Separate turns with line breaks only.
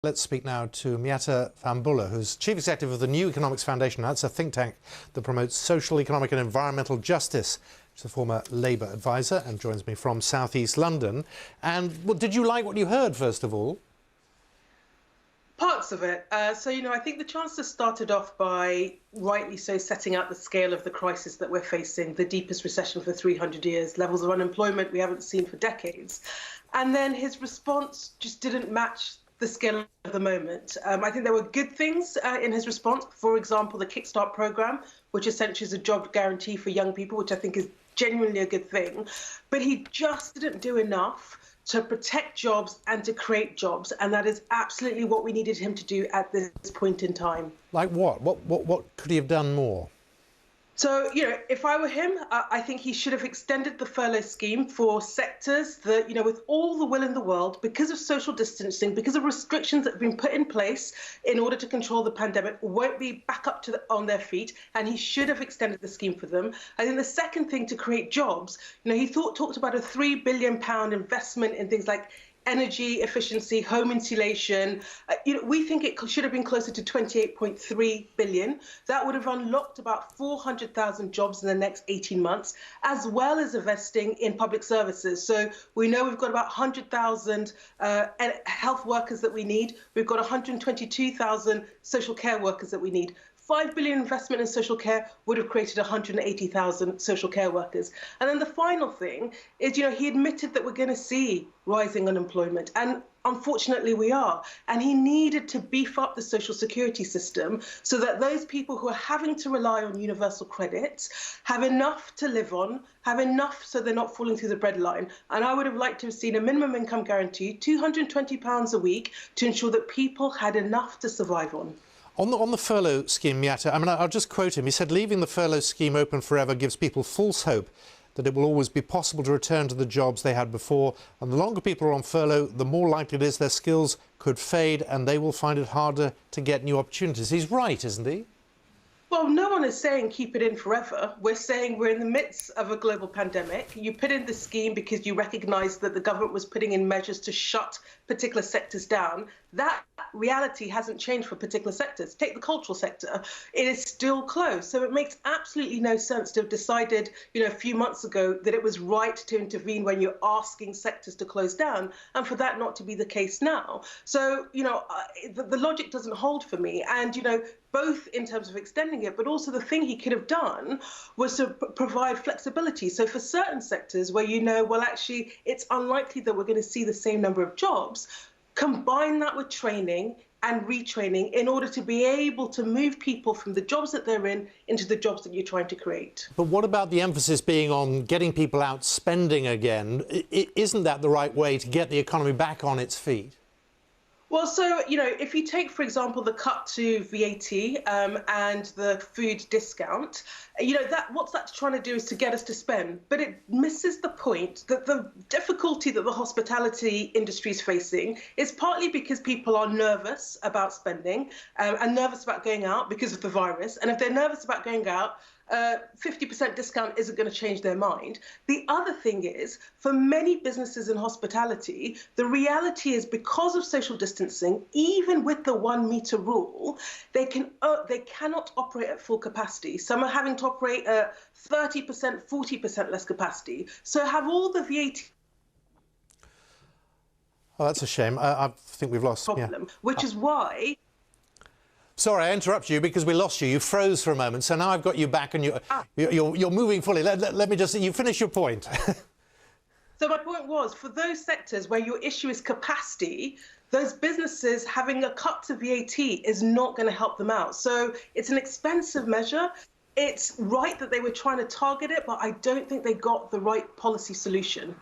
Let's speak now to Miatta Fahnbulleh, who's Chief Executive of the New Economics Foundation. That's a think tank that promotes social, economic and environmental justice. She's a former Labour advisor and joins me from South East London. And well, did you like what you heard, first of all?
Parts of it. I think the Chancellor started off by, rightly so, setting out the scale of the crisis that we're facing, the deepest recession for 300 years, levels of unemployment we haven't seen for decades. And then his response just didn't match the scale of the moment. I think there were good things in his response. For example, the Kickstart programme, which essentially is a job guarantee for young people, which I think is genuinely a good thing. But he just didn't do enough to protect jobs and to create jobs. And that is absolutely what we needed him to do at this point in time.
Like what? What could he have done more?
So, if I were him, I think he should have extended the furlough scheme for sectors that, with all the will in the world, because of social distancing, because of restrictions that have been put in place in order to control the pandemic, won't be back up on their feet. And he should have extended the scheme for them. I think the second thing, to create jobs, he talked about a £3 billion investment in things like energy efficiency, home insulation. We think it should have been closer to 28.3 billion. That would have unlocked about 400,000 jobs in the next 18 months, as well as investing in public services. So we know we've got about 100,000 health workers that we need. We've got 122,000 social care workers that we need. 5 billion investment in social care would have created 180,000 social care workers. And then the final thing is, he admitted that we're going to see rising unemployment. And unfortunately, we are. And he needed to beef up the social security system so that those people who are having to rely on universal credit have enough to live on, have enough so they're not falling through the breadline. And I would have liked to have seen a minimum income guarantee, £220 a week, to ensure that people had enough to survive on.
On the furlough scheme, Miatta, I'll just quote him. He said, leaving the furlough scheme open forever gives people false hope that it will always be possible to return to the jobs they had before. And the longer people are on furlough, the more likely it is their skills could fade and they will find it harder to get new opportunities. He's right, isn't he?
Well, no one is saying keep it in forever. We're saying we're in the midst of a global pandemic. You put in the scheme because you recognise that the government was putting in measures to shut particular sectors down. That reality hasn't changed for particular sectors. Take the cultural sector. It is still closed. So it makes absolutely no sense to have decided, a few months ago that it was right to intervene when you're asking sectors to close down, and for that not to be the case now. So, the logic doesn't hold for me. And, both in terms of extending it, but also the thing he could have done was to provide flexibility. So for certain sectors where well, actually, it's unlikely that we're going to see the same number of jobs, combine that with training and retraining in order to be able to move people from the jobs that they're in into the jobs that you're trying to create.
But what about the emphasis being on getting people out spending again? Isn't that the right way to get the economy back on its feet?
Well, so, if you take, for example, the cut to VAT and the food discount, what that's trying to do is to get us to spend. But it misses the point that the difficulty that the hospitality industry is facing is partly because people are nervous about spending and nervous about going out because of the virus. And if they're nervous about going out, 50% discount isn't going to change their mind. The other thing is, for many businesses in hospitality, the reality is because of social distancing, even with the 1 metre rule, they cannot operate at full capacity. Some are having to operate at 30%, 40% less capacity. So have all the VAT...
Oh, that's a shame. I think we've lost...
problem, which is why...
Sorry, I interrupt you because we lost you. You froze for a moment, so now I've got you back and you're moving fully. Let me just... You finish your point.
So my point was, for those sectors where your issue is capacity, those businesses having a cut to VAT is not going to help them out. So it's an expensive measure. It's right that they were trying to target it, but I don't think they got the right policy solution.